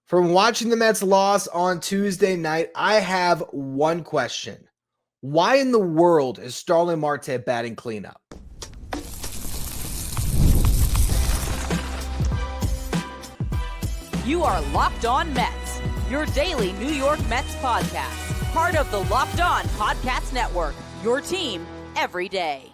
From watching the Mets loss on Tuesday night, I have one question. Why in the world is Starling Marte batting cleanup? You are Locked On Mets, your daily New York Mets podcast. Part of the Locked On Podcast Network, your team every day.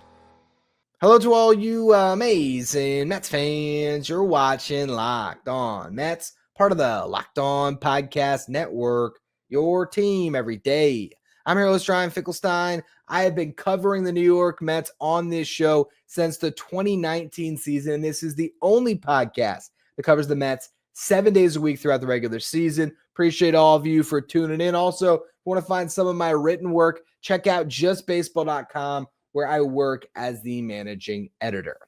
Hello to all you amazing Mets fans. You're watching Locked On Mets, part of the Locked On Podcast Network, your team every day. I'm your host, Ryan Finkelstein. I have been covering the New York Mets on this show since the 2019 season. This is the only podcast that covers the Mets 7 days a week throughout the regular season. Appreciate all of you for tuning in. Also, if you want to find some of my written work, check out justbaseball.com, where I work as the managing editor.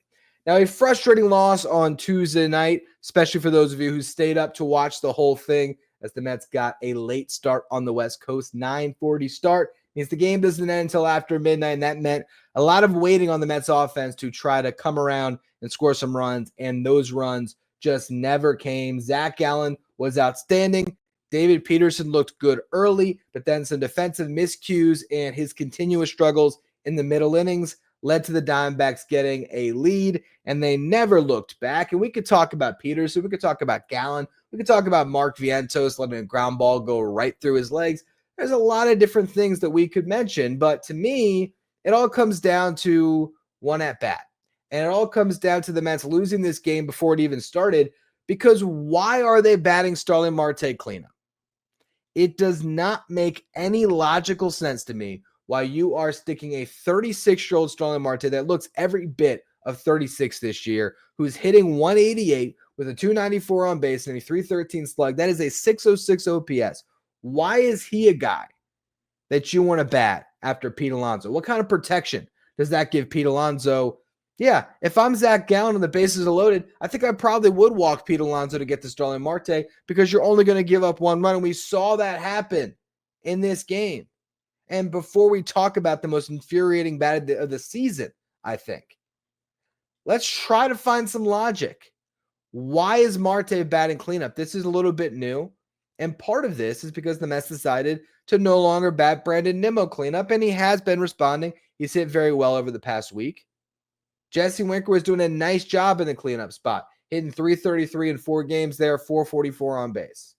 Now, a frustrating loss on Tuesday night, especially for those of you who stayed up to watch the whole thing, as the Mets got a late start on the West Coast, 9:40 start. Means the game doesn't end until after midnight, and that meant a lot of waiting on the Mets offense to try to come around and score some runs, and those runs just never came. Zach Gallen was outstanding. David Peterson looked good early, but then some defensive miscues and his continuous struggles in the middle innings led to the Diamondbacks getting a lead, and they never looked back. And we could talk about Peterson, we could talk about Gallen, we could talk about Mark Vientos letting a ground ball go right through his legs. There's a lot of different things that we could mention, but to me, it all comes down to one at-bat. And it all comes down to the Mets losing this game before it even started, because why are they batting Starling Marte cleanup? It does not make any logical sense to me why you are sticking a 36-year-old Starling Marte that looks every bit of 36 this year, who's hitting 188 with a 294 on base and a 313 slug. That is a 606 OPS. Why is he a guy that you want to bat after Pete Alonso? What kind of protection does that give Pete Alonso? Yeah, if I'm Zach Gallen and the bases are loaded, I think I probably would walk Pete Alonso to get to Starling Marte, because you're only going to give up one run, and we saw that happen in this game. And before we talk about the most infuriating bat of the season, I think, let's try to find some logic. Why is Marte batting cleanup? This is a little bit new. And part of this is because the Mets decided to no longer bat Brandon Nimmo cleanup, and he has been responding. He's hit very well over the past week. Jesse Winker was doing a nice job in the cleanup spot, hitting 333 in 4 games there, 444 on base.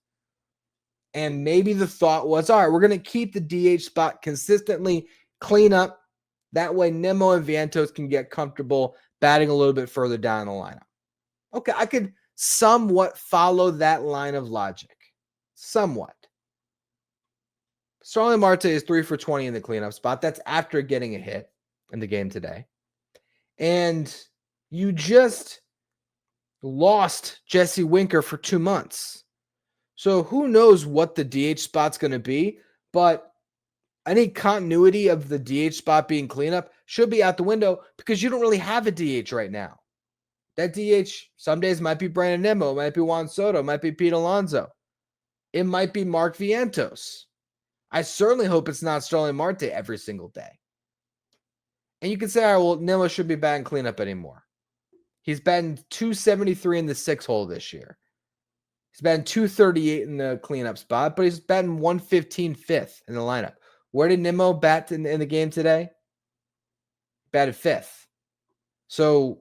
And maybe the thought was, all right, we're going to keep the DH spot consistently clean up. That way Nimmo and Vientos can get comfortable batting a little bit further down the lineup. Okay, I could somewhat follow that line of logic. Somewhat. Starling Marte is 3 for 20 in the cleanup spot. That's after getting a hit in the game today. And you just lost Jesse Winker for 2 months. So who knows what the DH spot's going to be, but any continuity of the DH spot being cleanup should be out the window, because you don't really have a DH right now. That DH some days might be Brandon Nimmo, it might be Juan Soto, it might be Pete Alonso. It might be Mark Vientos. I certainly hope it's not Starling Marte every single day. And you can say, all right, well, Nimmo should be batting cleanup anymore. He's batting 273 in the 6-hole this year. He's batting 238 in the cleanup spot, but he's batting 115 fifth in the lineup. Where did Nimmo bat in the game today? Batted 5th. So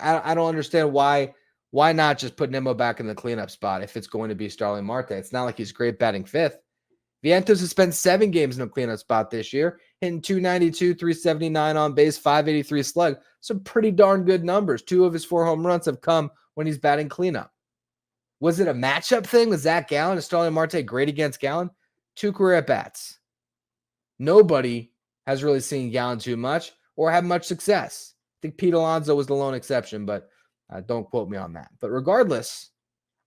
I don't understand why not just put Nimmo back in the cleanup spot if it's going to be Starling Marte. It's not like he's great batting 5th. Vientos has spent 7 games in the cleanup spot this year, hitting 292, 379 on base, 583 slug. Some pretty darn good numbers. 2 of his 4 home runs have come when he's batting cleanup. Was it a matchup thing with Zach Gallen? Is Starling Marte great against Gallen? 2 career at-bats. Nobody has really seen Gallen too much or had much success. I think Pete Alonso was the lone exception, but don't quote me on that. But regardless,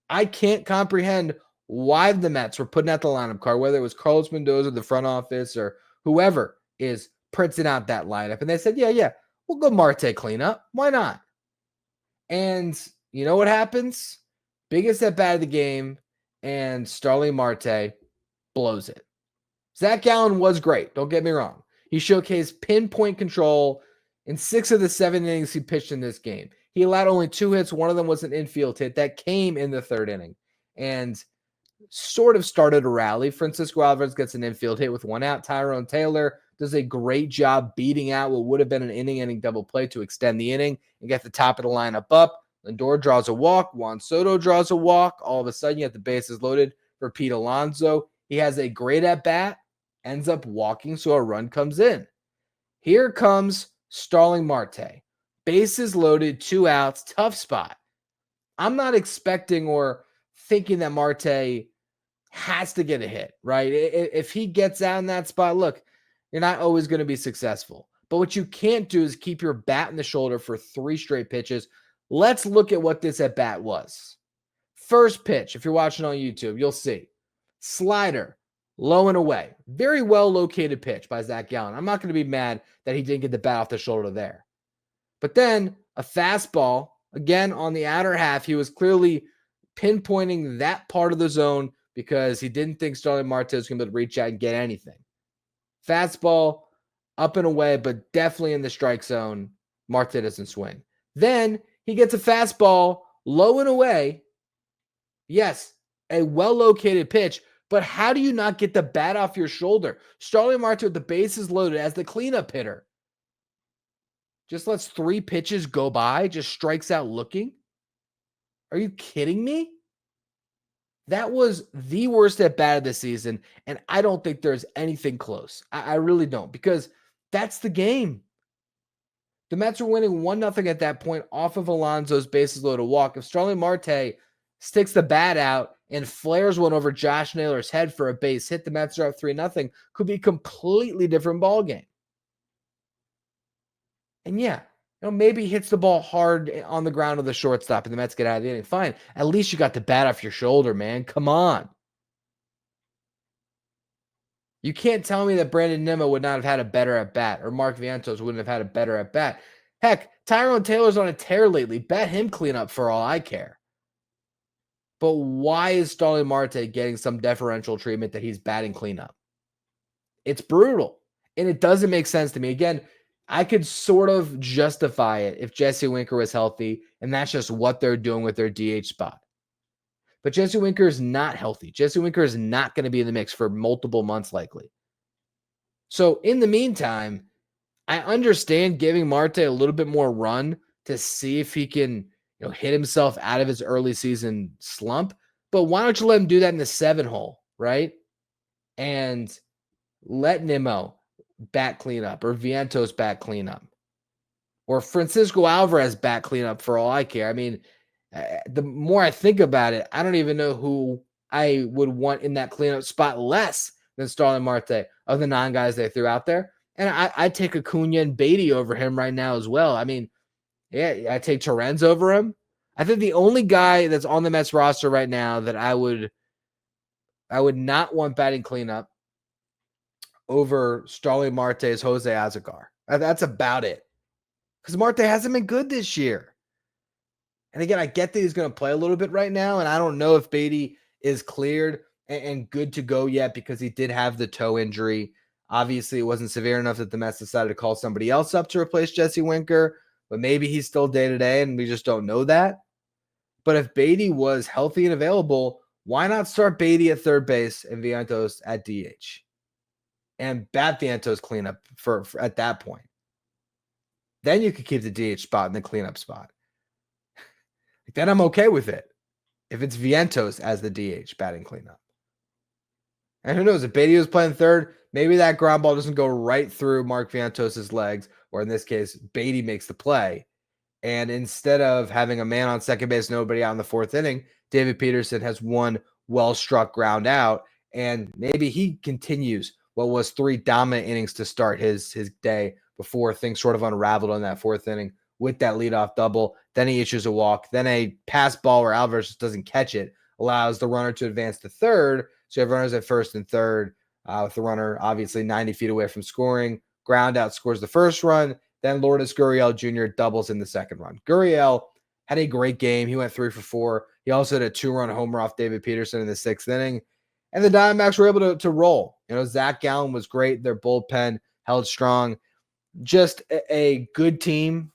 I can't comprehend why the Mets were putting out the lineup card, whether it was Carlos Mendoza, the front office, or whoever is printing out that lineup. And they said, yeah, we'll go Marte cleanup. Why not? And you know what happens? Biggest at-bat of the game, and Starling Marte blows it. Zach Gallen was great. Don't get me wrong. He showcased pinpoint control in 6 of the 7 innings he pitched in this game. He allowed only 2 hits. One of them was an infield hit that came in the 3rd inning. And sort of started a rally. Francisco Alvarez gets an infield hit with one out. Tyrone Taylor does a great job beating out what would have been an inning double play to extend the inning and get the top of the lineup up. Lindor draws a walk. Juan Soto draws a walk. All of a sudden, you have the bases loaded for Pete Alonso. He has a great at-bat, ends up walking, so a run comes in. Here comes Starling Marte. Bases loaded, 2 outs, tough spot. I'm not expecting or thinking that Marte has to get a hit, right? If he gets out in that spot, look, you're not always going to be successful. But what you can't do is keep your bat in the shoulder for 3 straight pitches. Let's look at what this at bat was. First pitch, if you're watching on YouTube, you'll see. Slider, low and away. Very well located pitch by Zach Gallen. I'm not going to be mad that he didn't get the bat off the shoulder there. But then a fastball, again on the outer half. He was clearly pinpointing that part of the zone because he didn't think Starling Marte was going to be able to reach out and get anything. Fastball up and away, but definitely in the strike zone. Marte doesn't swing. Then he gets a fastball low and away. Yes, a well-located pitch, but how do you not get the bat off your shoulder? Starling Marte with the bases loaded as the cleanup hitter just lets 3 pitches go by, just strikes out looking. Are you kidding me? That was the worst at bat of the season, and I don't think there's anything close. I really don't, because that's the game. The Mets were winning 1-0 at that point off of Alonso's bases loaded walk. If Starling Marte sticks the bat out and flares one over Josh Naylor's head for a base hit, the Mets are up 3-0, could be a completely different ball game. And yeah, maybe he hits the ball hard on the ground of the shortstop and the Mets get out of the inning. Fine. At least you got the bat off your shoulder, man. Come on. You can't tell me that Brandon Nimmo would not have had a better at bat or Mark Vientos wouldn't have had a better at bat. Heck, Tyrone Taylor's on a tear lately. Bet him clean up for all I care. But why is Starling Marte getting some deferential treatment that he's batting cleanup? It's brutal. And it doesn't make sense to me. Again, I could sort of justify it if Jesse Winker was healthy, and that's just what they're doing with their DH spot. But Jesse Winker is not healthy. Jesse Winker is not going to be in the mix for multiple months likely. So in the meantime, I understand giving Marte a little bit more run to see if he can hit himself out of his early season slump. But why don't you let him do that in the 7-hole, right? And let Nimmo bat cleanup or Vientos bat cleanup or Francisco Alvarez bat cleanup for all I care. I mean, the more I think about it, I don't even know who I would want in that cleanup spot less than Starling Marte of the 9 guys they threw out there. And I'd take Acuna and Beatty over him right now as well. I mean, yeah, I take Torrens over him. I think the only guy that's on the Mets roster right now that I would not want batting cleanup over Starling Marte is Jose Azocar. That's about it. Because Marte hasn't been good this year. And again, I get that he's going to play a little bit right now, and I don't know if Beatty is cleared and good to go yet because he did have the toe injury. Obviously, it wasn't severe enough that the Mets decided to call somebody else up to replace Jesse Winker, but maybe he's still day-to-day, and we just don't know that. But if Beatty was healthy and available, why not start Beatty at third base and Vientos at DH? And bat Vientos cleanup for at that point. Then you could keep the DH spot and the cleanup spot. Then I'm okay with it. If it's Vientos as the DH batting cleanup. And who knows, if Beatty was playing third, maybe that ground ball doesn't go right through Mark Vientos' legs, or in this case, Beatty makes the play. And instead of having a man on second base, nobody out in the 4th inning, David Peterson has one well-struck ground out, and maybe he continues what was 3 dominant innings to start his day before things sort of unraveled on that 4th inning with that leadoff double. Then he issues a walk. Then a pass ball where Alvarez just doesn't catch it allows the runner to advance to third. So you have runners at first and third with the runner obviously 90 feet away from scoring. Ground out scores the first run. Then Lourdes Gurriel Jr. doubles in the second run. Gurriel had a great game. He went 3 for 4. He also had a 2-run homer off David Peterson in the 6th inning. And the Diamondbacks were able to roll. Zach Gallen was great. Their bullpen held strong. Just a good team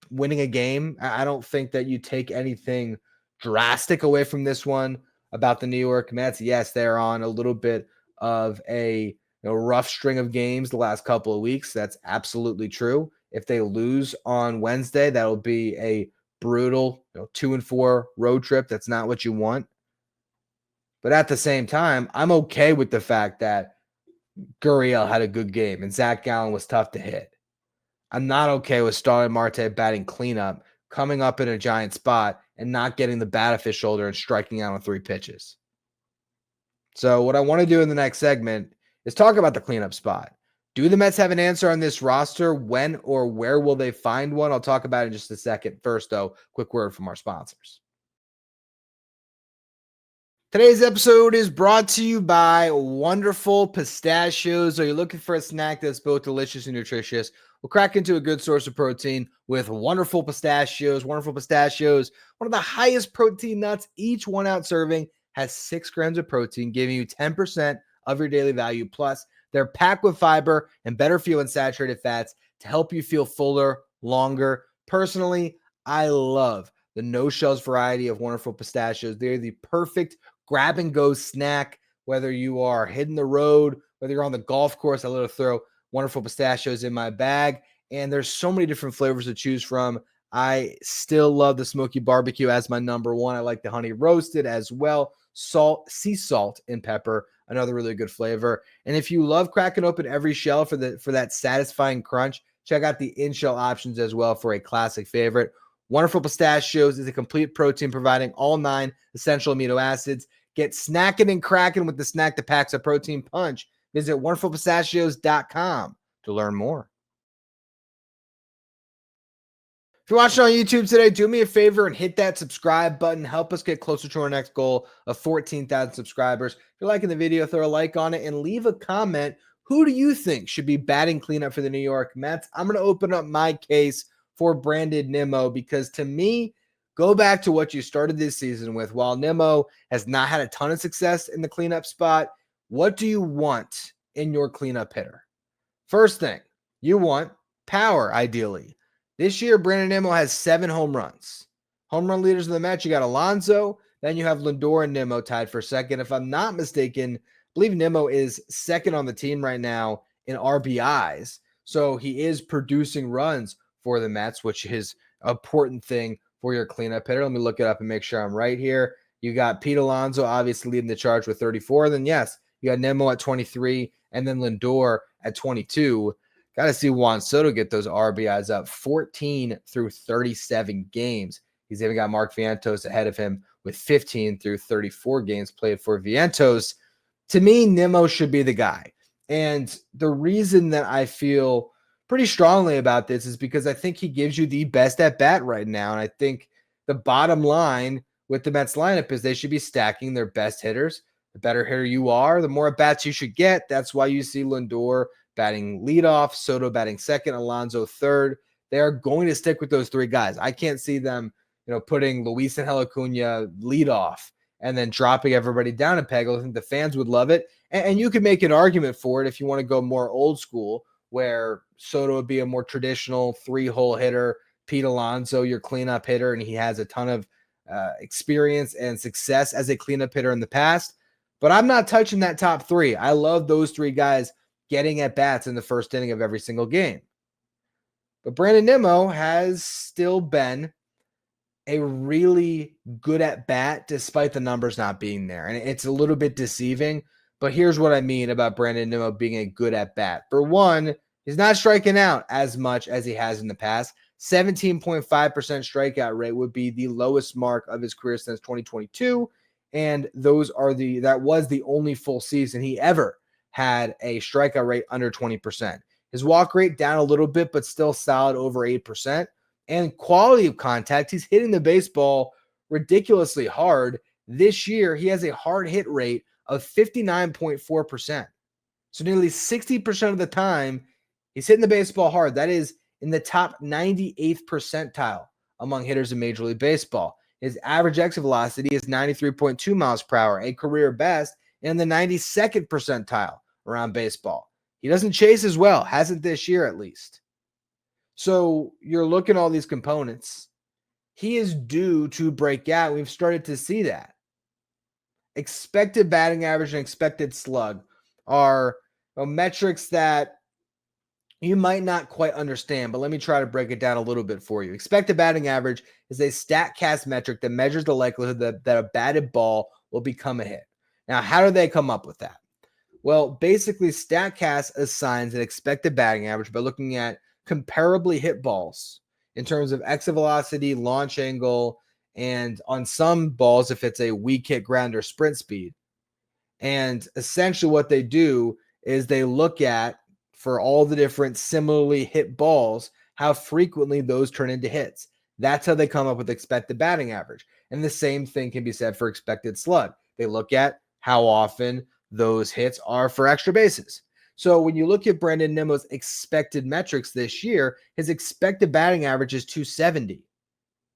winning a game. I don't think that you take anything drastic away from this one. about the New York Mets. Yes, they're on a little bit of a rough string of games the last couple of weeks. That's absolutely true. If they lose on Wednesday, that'll be a brutal 2-4 road trip. That's not what you want. But at the same time, I'm okay with the fact that Gurriel had a good game and Zach Gallen was tough to hit. I'm not okay with Starling Marte batting cleanup, coming up in a giant spot, and not getting the bat off his shoulder and striking out on 3 pitches. So what I want to do in the next segment is talk about the cleanup spot. Do the Mets have an answer on this roster? When or where will they find one? I'll talk about it in just a second. First, though, quick word from our sponsors. Today's episode is brought to you by Wonderful Pistachios. Are you looking for a snack that's both delicious and nutritious? We'll crack into a good source of protein with Wonderful Pistachios. Wonderful Pistachios, one of the highest protein nuts. Each 1 ounce serving has 6 grams of protein, giving you 10% of your daily value. Plus, they're packed with fiber and better for you unsaturated fats to help you feel fuller, longer. Personally, I love the no-shells variety of Wonderful Pistachios. They're the perfect grab-and-go snack, whether you are hitting the road, whether you're on the golf course. I love to throw Wonderful Pistachios in my bag, and there's so many different flavors to choose from. I still love the smoky barbecue as my number one. I like the honey roasted as well. Sea salt and pepper, another really good flavor. And if you love cracking open every shell for that satisfying crunch, check out the in-shell options as well for a classic favorite. Wonderful Pistachios is a complete protein providing all 9 essential amino acids. Get snacking and cracking with the snack that packs a protein punch. Visit wonderfulpistachios.com to learn more. If you're watching on YouTube today, do me a favor and hit that subscribe button. Help us get closer to our next goal of 14,000 subscribers. If you're liking the video, throw a like on it and leave a comment. Who do you think should be batting cleanup for the New York Mets? I'm going to open up my case for Brandon Nimmo because to me, go back to what you started this season with. While Nimmo has not had a ton of success in the cleanup spot, what do you want in your cleanup hitter? First thing, you want power, ideally. This year, Brandon Nimmo has 7 home runs. Home run leaders in the Mets, you got Alonso, then you have Lindor and Nimmo tied for second. If I'm not mistaken, I believe Nimmo is second on the team right now in RBIs. So he is producing runs for the Mets, which is an important thing for your cleanup hitter. Let me look it up and make sure I'm right here. You got Pete Alonso obviously leading the charge with 34. Then, yes, you got Nimmo at 23 and then Lindor at 22. Got to see Juan Soto get those RBIs up 14 through 37 games. He's even got Mark Vientos ahead of him with 15 through 34 games played for Vientos. To me, Nimmo should be the guy. And the reason that I feel pretty strongly about this is because I think he gives you the best at bat right now. And I think the bottom line with the Mets lineup is they should be stacking their best hitters. The better hitter you are, the more at bats you should get. That's why you see Lindor batting leadoff, Soto batting second, Alonso third. They are going to stick with those 3 guys. I can't see them, putting Luis Angel Acuna leadoff and then dropping everybody down a peg. I think the fans would love it. And you could make an argument for it if you want to go more old school, where Soto would be a more traditional 3-hole hitter, Pete Alonso, your cleanup hitter, and he has a ton of experience and success as a cleanup hitter in the past. But I'm not touching that top 3. I love those 3 guys getting at bats in the first inning of every single game. But Brandon Nimmo has still been a really good at bat despite the numbers not being there. And it's a little bit deceiving, but here's what I mean about Brandon Nimmo being a good at bat. For one, he's not striking out as much as he has in the past. 17.5% strikeout rate would be the lowest mark of his career since 2022. And that was the only full season he ever had a strikeout rate under 20%. His walk rate down a little bit, but still solid over 8%. And quality of contact, he's hitting the baseball ridiculously hard. This year, he has a hard hit rate of 59.4%. So nearly 60% of the time, he's hitting the baseball hard. That is in the top 98th percentile among hitters in Major League Baseball. His average exit velocity is 93.2 miles per hour, a career best in the 92nd percentile around baseball. He doesn't chase as well, hasn't this year at least. So you're looking at all these components. He is due to break out. We've started to see that. expected batting average and expected slug are metrics that you might not quite understand, but let me try to break it down a little bit for you. Expected batting average is a StatCast metric that measures the likelihood that a batted ball will become a hit. Now, how do they come up with that? Well, basically, StatCast assigns an expected batting average by looking at comparably hit balls in terms of exit velocity, launch angle, and on some balls, if it's a weak hit ground or sprint speed. And essentially what they do is they look at, for all the different similarly hit balls, how frequently those turn into hits. That's how they come up with expected batting average. And the same thing can be said for expected slug. They look at how often those hits are for extra bases. So when you look at Brandon Nimmo's expected metrics this year, his expected batting average is 270.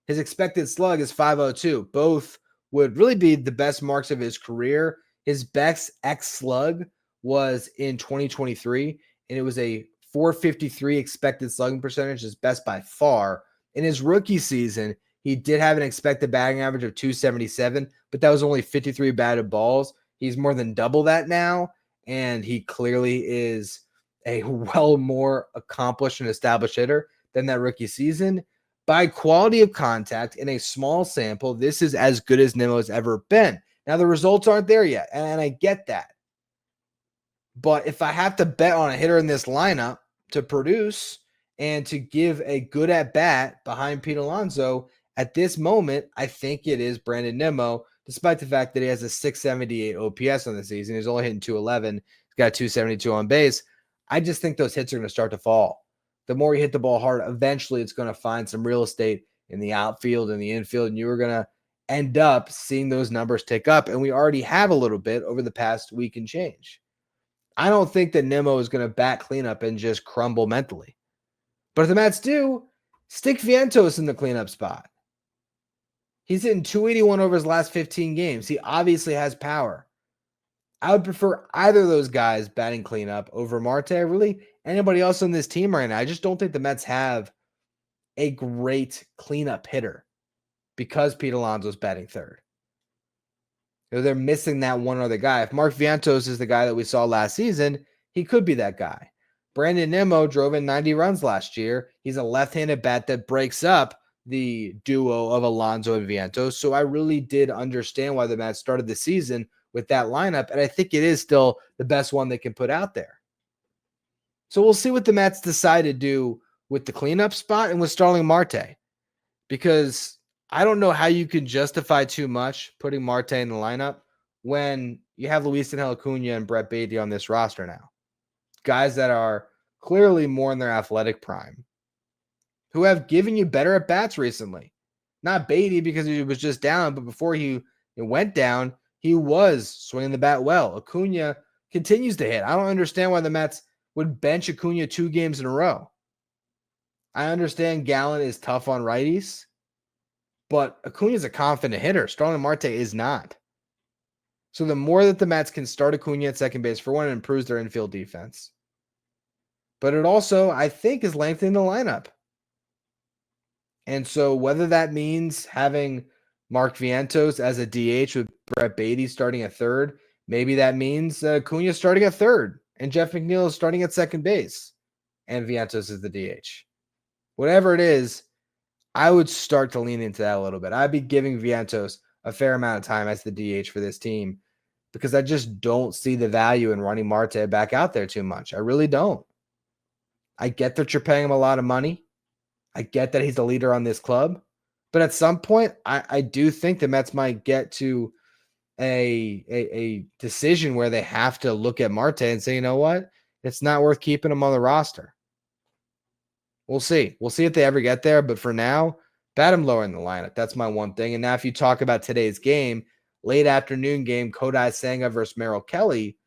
His expected slug is 502. Both would really be the best marks of his career. His best X slug was in 2023, and it was a 453 expected slugging percentage, his best by far. In his rookie season, he did have an expected batting average of 277, but that was only 53 batted balls. He's more than double that now, and he clearly is a well more accomplished and established hitter than that rookie season. By quality of contact in a small sample, this is as good as Nimmo has ever been. Now, the results aren't there yet, and I get that. But if I have to bet on a hitter in this lineup to produce and to give a good at-bat behind Pete Alonso, at this moment, I think it is Brandon Nimmo, despite the fact that he has a 678 OPS on the season. He's only hitting 211. He's got 272 on base. I just think those hits are going to start to fall. The more you hit the ball hard, eventually it's going to find some real estate in the outfield and the infield, and you're going to end up seeing those numbers tick up. And we already have a little bit over the past week and change. I don't think that Nimmo is going to bat cleanup and just crumble mentally. But if the Mets do, stick Vientos in the cleanup spot. He's hitting 281 over his last 15 games. He obviously has power. I would prefer either of those guys batting cleanup over Marte. Really, anybody else on this team right now. I just don't think the Mets have a great cleanup hitter because Pete Alonso's batting third. They're missing that one other guy. If Mark Vientos is the guy that we saw last season, he could be that guy. Brandon Nimmo drove in 90 runs last year. He's a left-handed bat that breaks up the duo of Alonso and Vientos. So I really did understand why the Mets started the season with that lineup, and I think it is still the best one they can put out there. So we'll see what the Mets decide to do with the cleanup spot and with Starling Marte, because I don't know how you can justify too much putting Marte in the lineup when you have Luisangel Acuna and Brett Baty on this roster now. Guys that are clearly more in their athletic prime, who have given you better at-bats recently. Not Baty because he was just down, but before he went down, he was swinging the bat well. Acuna continues to hit. I don't understand why the Mets would bench Acuna 2 games in a row. I understand Gallen is tough on righties, but Acuna is a confident hitter. Starling Marte is not. So the more that the Mets can start Acuna at second base, for one, it improves their infield defense. But it also, I think, is lengthening the lineup. And so whether that means having Mark Vientos as a DH with Brett Baty starting at third, maybe that means Acuna starting at third and Jeff McNeil is starting at second base and Vientos is the DH. Whatever it is, I would start to lean into that a little bit. I'd be giving Vientos a fair amount of time as the DH for this team because I just don't see the value in running Marte back out there too much. I really don't. I get that you're paying him a lot of money. I get that he's the leader on this club. But at some point, I do think the Mets might get to a decision where they have to look at Marte and say, you know what? It's not worth keeping him on the roster. We'll see. We'll see if they ever get there. But for now, bat him lower in the lineup. That's my one thing. And now if you talk about today's game, late afternoon game, Kodai Senga versus Merrill Kelly,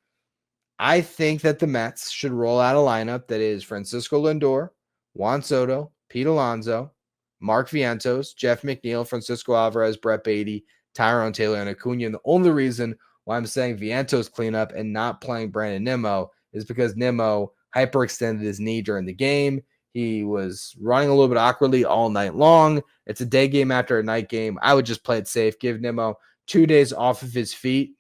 I think that the Mets should roll out a lineup that is Francisco Lindor, Juan Soto, Pete Alonso, Mark Vientos, Jeff McNeil, Francisco Alvarez, Brett Baty, Tyrone Taylor, and Acuna. And the only reason why I'm saying Vientos cleanup and not playing Brandon Nimmo is because Nimmo hyperextended his knee during the game. He was running a little bit awkwardly all night long. It's a day game after a night game. I would just play it safe. Give Nimmo 2 days off of his feet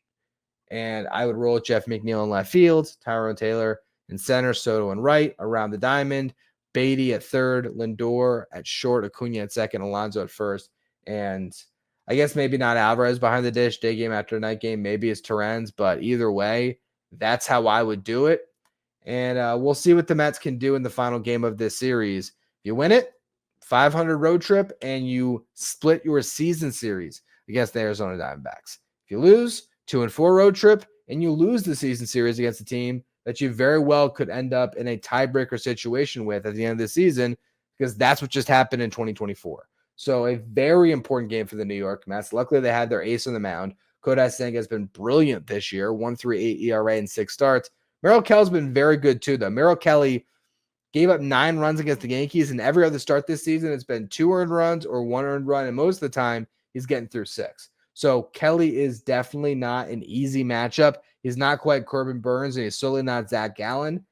And I would roll Jeff McNeil in left field, Tyrone Taylor in center, Soto in right, around the diamond, Beatty at third, Lindor at short, Acuna at second, Alonso at first. And I guess maybe not Alvarez behind the dish, day game after night game. Maybe it's Torrens, but either way, that's how I would do it. And we'll see what the Mets can do in the final game of this series. If you win it, 500 road trip, and you split your season series against the Arizona Diamondbacks. If you lose, 2-4 road trip, and you lose the season series against a team that you very well could end up in a tiebreaker situation with at the end of the season, because that's what just happened in 2024. So a very important game for the New York Mets. Luckily, they had their ace on the mound. Kodai Senga has been brilliant this year, 1.38 ERA in 6 starts. Merrill Kelly's been very good too, though. Merrill Kelly gave up 9 runs against the Yankees, and every other start this season, it's been 2 earned runs or 1 earned run, and most of the time, he's getting through 6. So Kelly is definitely not an easy matchup. He's not quite Corbin Burns, and he's certainly not Zach Gallen,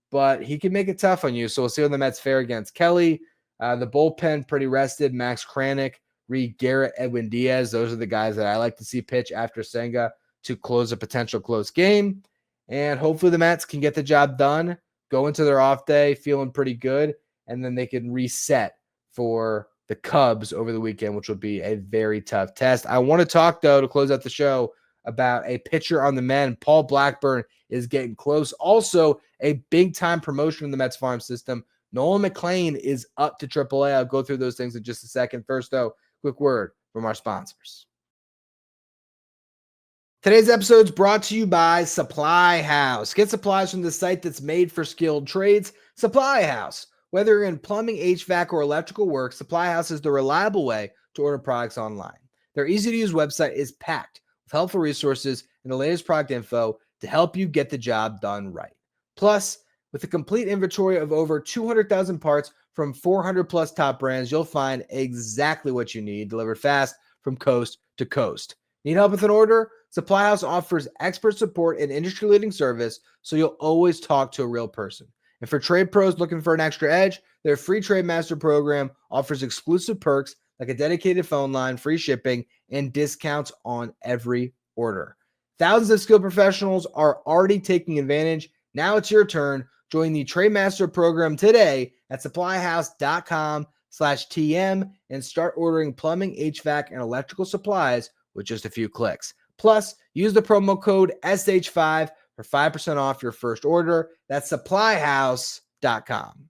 but he can make it tough on you. So we'll see how the Mets fare against Kelly. The bullpen, pretty rested. Max Kranick, Reed Garrett, Edwin Diaz. Those are the guys that I like to see pitch after Senga to close a potential close game. And hopefully the Mets can get the job done, go into their off day feeling pretty good, and then they can reset for the Cubs over the weekend, which will be a very tough test. I want to talk, though, to close out the show about a pitcher on the men. Paul Blackburn is getting close. Also, a big-time promotion in the Mets farm system. Nolan McLean is up to Triple-A. I'll go through those things in just a second. First, though, quick word from our sponsors. Today's episode is brought to you by Supply House. Get supplies from the site that's made for skilled trades, Supply House. Whether you're in plumbing, HVAC, or electrical work, Supply House is the reliable way to order products online. Their easy-to-use website is packed with helpful resources and the latest product info to help you get the job done right. Plus, with a complete inventory of over 200,000 parts from 400-plus top brands, you'll find exactly what you need delivered fast from coast to coast. Need help with an order? Supply House offers expert support and industry-leading service, so you'll always talk to a real person. And for trade pros looking for an extra edge, their free Trade Master program offers exclusive perks like a dedicated phone line, free shipping, and discounts on every order. Thousands of skilled professionals are already taking advantage. Now it's your turn. Join the Trade Master program today at supplyhouse.com/TM and start ordering plumbing, HVAC, and electrical supplies with just a few clicks. Plus, use the promo code SH5 for 5% off your first order. That's supplyhouse.com.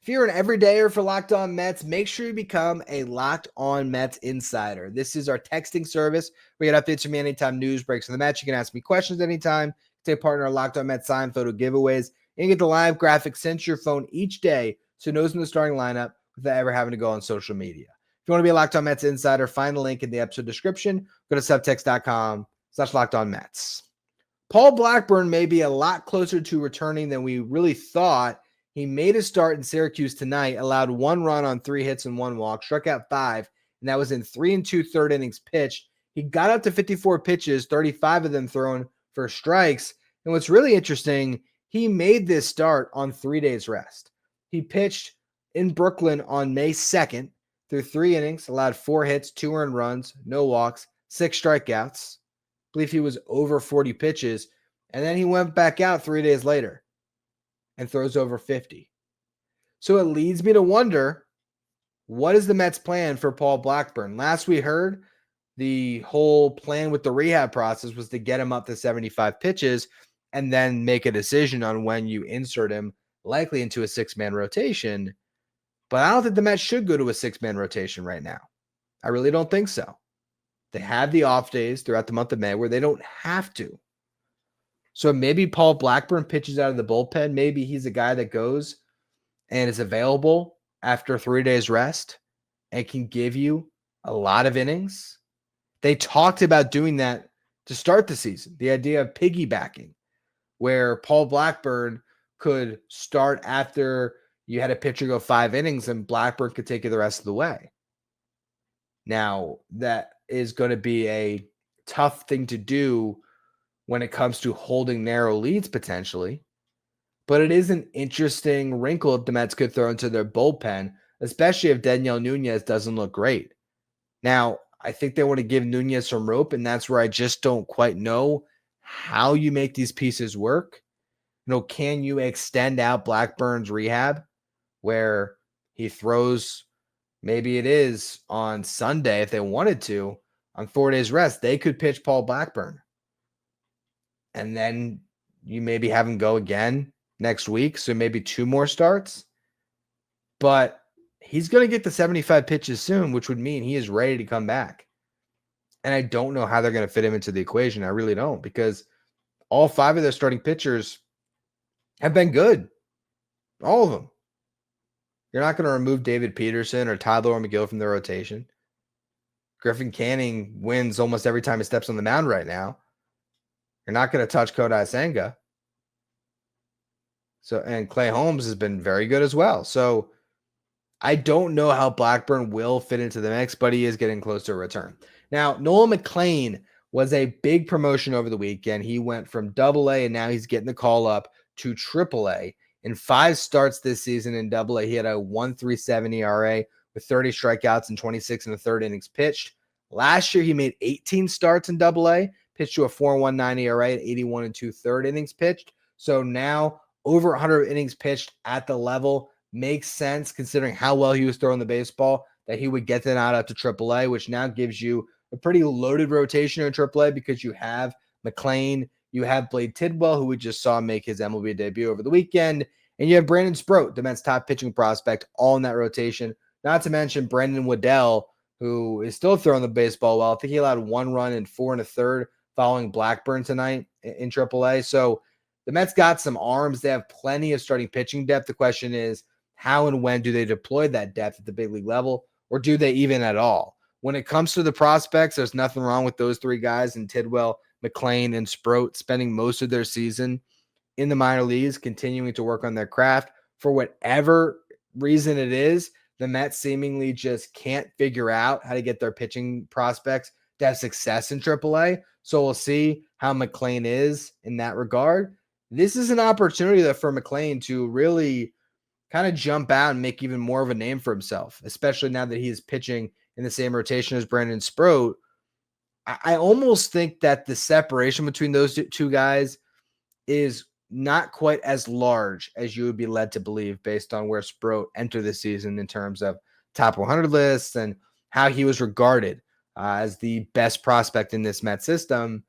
If you're an everydayer for Locked On Mets, make sure you become a Locked On Mets insider. This is our texting service. We get updates from me anytime news breaks in the Mets. You can ask me questions anytime. Take part in our Locked On Mets sign photo giveaways and get the live graphic sent to your phone each day so it knows in the starting lineup without ever having to go on social media. If you want to be a Locked On Mets insider, find the link in the episode description. Go to subtext.com/LockedOnMets. Paul Blackburn may be a lot closer to returning than we really thought. He made a start in Syracuse tonight, allowed 1 run on 3 hits and 1 walk, struck out 5, and that was in 3 2/3 innings pitched. He got up to 54 pitches, 35 of them thrown for strikes. And what's really interesting, he made this start on 3 days rest. He pitched in Brooklyn on May 2nd. Through 3 innings, allowed 4 hits, 2 earned runs, no walks, 6 strikeouts. I believe he was over 40 pitches. And then he went back out 3 days later and throws over 50. So it leads me to wonder, what is the Mets' plan for Paul Blackburn? Last we heard, the whole plan with the rehab process was to get him up to 75 pitches and then make a decision on when you insert him, likely into a 6-man rotation. But I don't think the Mets should go to a 6-man rotation right now. I really don't think so. They have the off days throughout the month of May where they don't have to. So maybe Paul Blackburn pitches out of the bullpen. Maybe he's a guy that goes and is available after 3 days rest and can give you a lot of innings. They talked about doing that to start the season. The idea of piggybacking, where Paul Blackburn could start after you had a pitcher go 5 innings and Blackburn could take you the rest of the way. Now, that is going to be a tough thing to do when it comes to holding narrow leads potentially, but it is an interesting wrinkle the Mets could throw into their bullpen, especially if Daniel Nunez doesn't look great. Now, I think they want to give Nunez some rope, and that's where I just don't quite know how you make these pieces work. Can you extend out Blackburn's rehab where he throws, maybe it is on Sunday if they wanted to, on 4 days rest, they could pitch Paul Blackburn. And then you maybe have him go again next week, so maybe 2 more starts. But he's going to get to 75 pitches soon, which would mean he is ready to come back. And I don't know how they're going to fit him into the equation. I really don't, because all 5 of their starting pitchers have been good. All of them. You're not going to remove David Peterson or Tyler McGill from the rotation. Griffin Canning wins almost every time he steps on the mound right now. You're not going to touch Kodai Senga. And Clay Holmes has been very good as well. So I don't know how Blackburn will fit into the mix, but he is getting close to a return. Now, Nolan McLean was a big promotion over the weekend. He went from Double-A, and now he's getting the call up to Triple-A. In 5 starts this season in Double-A, he had a 1.37 ERA with 30 strikeouts and 26 in the 3rd innings pitched. Last year, he made 18 starts in Double-A, pitched to a 4.19 ERA at 81 and 2/3 innings pitched. So now over 100 innings pitched at the level. Makes sense considering how well he was throwing the baseball that he would get that out up to Triple-A, which now gives you a pretty loaded rotation in Triple-A because you have McLean, you have Blade Tidwell, who we just saw make his MLB debut over the weekend, and you have Brandon Sproat, the Mets' top pitching prospect, all in that rotation. Not to mention Brendan Waddell, who is still throwing the baseball well. I think he allowed 1 run in 4 1/3 following Blackburn tonight in Triple-A. So the Mets got some arms. They have plenty of starting pitching depth. The question is, how and when do they deploy that depth at the big league level, or do they even at all? When it comes to the prospects, there's nothing wrong with those 3 guys in Tidwell, McLean, and Sproat spending most of their season in the minor leagues, continuing to work on their craft. For whatever reason it is, the Mets seemingly just can't figure out how to get their pitching prospects to have success in Triple-A. So we'll see how McLean is in that regard. This is an opportunity for McLean to really kind of jump out and make even more of a name for himself, especially now that he is pitching in the same rotation as Brandon Sproat. I almost think that the separation between those 2 guys is not quite as large as you would be led to believe based on where Sproat entered the season in terms of top 100 lists and how he was regarded as the best prospect in this Met system.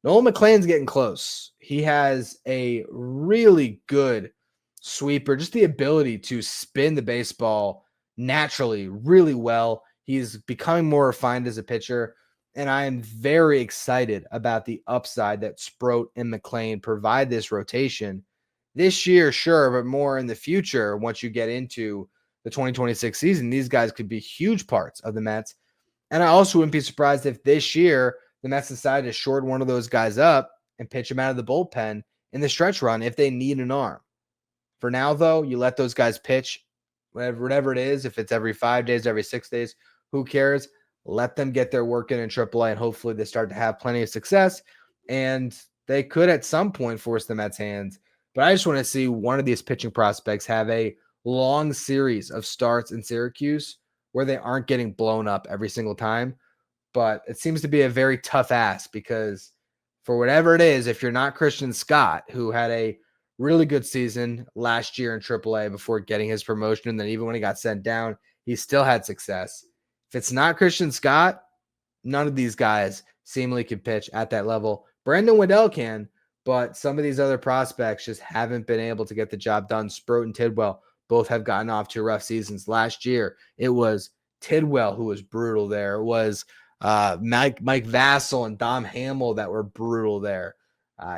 Nolan McLean's getting close. He has a really good sweeper, just the ability to spin the baseball naturally really well. He's becoming more refined as a pitcher, and I am very excited about the upside that Sproat and McLean provide this rotation this year, sure, but more in the future. Once you get into the 2026 season, these guys could be huge parts of the Mets. And I also wouldn't be surprised if this year the Mets decide to short one of those guys up and pitch him out of the bullpen in the stretch run if they need an arm. For now, though, you let those guys pitch, whatever it is. If it's every 5 days, every 6 days, who cares? Let them get their work in Triple-A, and hopefully they start to have plenty of success. And they could at some point force the Mets' hands. But I just want to see one of these pitching prospects have a long series of starts in Syracuse where they aren't getting blown up every single time. But it seems to be a very tough ask because for whatever it is, if you're not Christian Scott, who had a really good season last year in Triple-A before getting his promotion, and then even when he got sent down, he still had success. If it's not Christian Scott, none of these guys seemingly can pitch at that level. Brandon Waddell can, but some of these other prospects just haven't been able to get the job done. Sproat and Tidwell both have gotten off to rough seasons. Last year, it was Tidwell who was brutal there. It was Mike Vassell and Dom Hamill that were brutal there.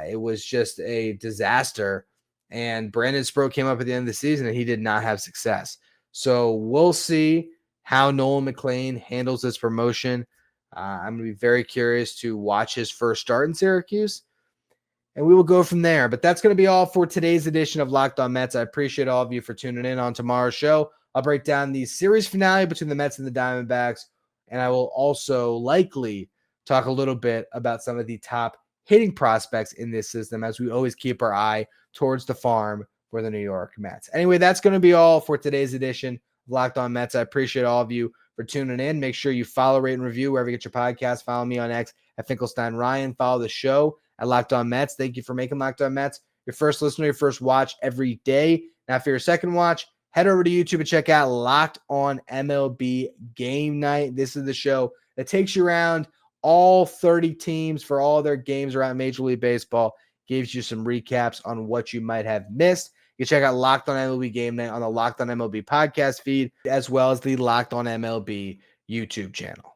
It was just a disaster. And Brandon Sproat came up at the end of the season and he did not have success. So we'll see how Nolan McLean handles this promotion. I'm going to be very curious to watch his first start in Syracuse. And we will go from there. But that's going to be all for today's edition of Locked On Mets. I appreciate all of you for tuning in on tomorrow's show. I'll break down the series finale between the Mets and the Diamondbacks. And I will also likely talk a little bit about some of the top hitting prospects in this system as we always keep our eye towards the farm for the New York Mets. Anyway, that's going to be all for today's edition of Locked On Mets. I appreciate all of you for tuning in. Make sure you follow, rate, and review wherever you get your podcast. Follow me on X at Finkelstein Ryan. Follow the show at Locked On Mets. Thank you for making Locked On Mets your first listener, your first watch every day. Now, for your second watch, head over to YouTube and check out Locked On MLB Game Night. This is the show that takes you around all 30 teams for all their games around Major League Baseball, gives you some recaps on what you might have missed. You can check out Locked On MLB Game Night on the Locked On MLB podcast feed, as well as the Locked On MLB YouTube channel.